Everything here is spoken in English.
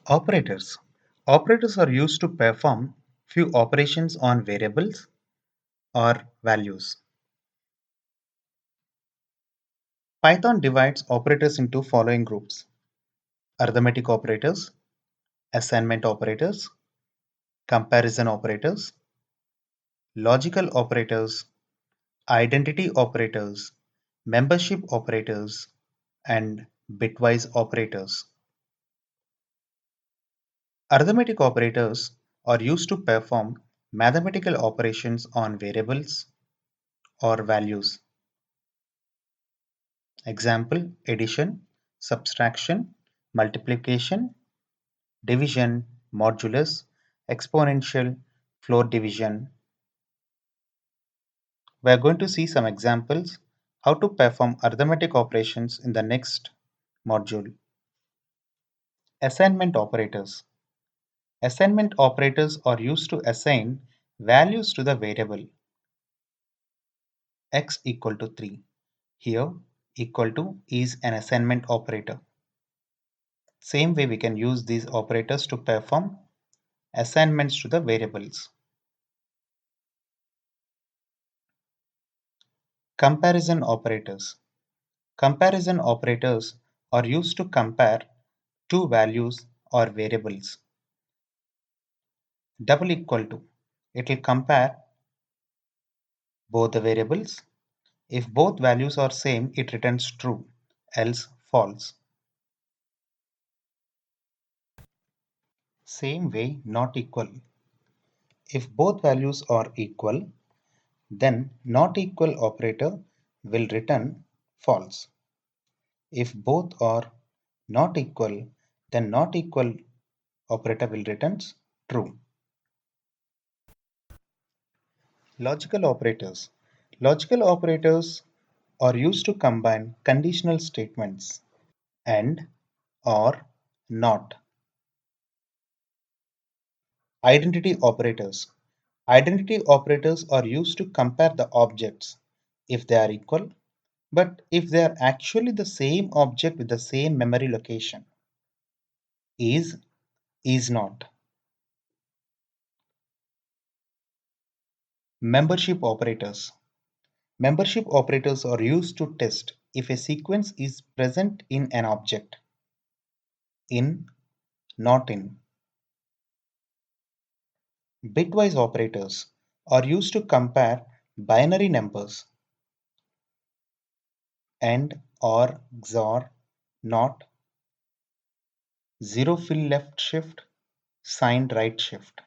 Operators. Operators are used to perform few operations on variables or values. Python divides operators into following groups: arithmetic operators, assignment operators, comparison operators, logical operators, identity operators, membership operators, and bitwise operators. Arithmetic operators are used to perform mathematical operations on variables or values. Example: addition, subtraction, multiplication, division, modulus, exponential, floor division. We are going to see some examples how to perform arithmetic operations in the next module. Assignment operators. Assignment operators are used to assign values to the variable x equal to 3. Here, equal to is an assignment operator. Same way we can use these operators to perform assignments to the variables. Comparison operators. Comparison operators are used to compare two values or variables. Double equal to. It will compare both the variables. If both values are same, it returns true, else false. Same way, not equal. If both values are equal, then not equal operator will return false. If both are not equal, then not equal operator will return true. Logical operators. Logical operators are used to combine conditional statements and or not. Identity operators. Identity operators are used to compare the objects if they are equal, but if they are actually the same object with the same memory location. Is not. Membership operators. Membership operators are used to test if a sequence is present in an object. In, not in. Bitwise operators are used to compare binary numbers. AND, OR, XOR, NOT, zero fill left shift, signed right shift.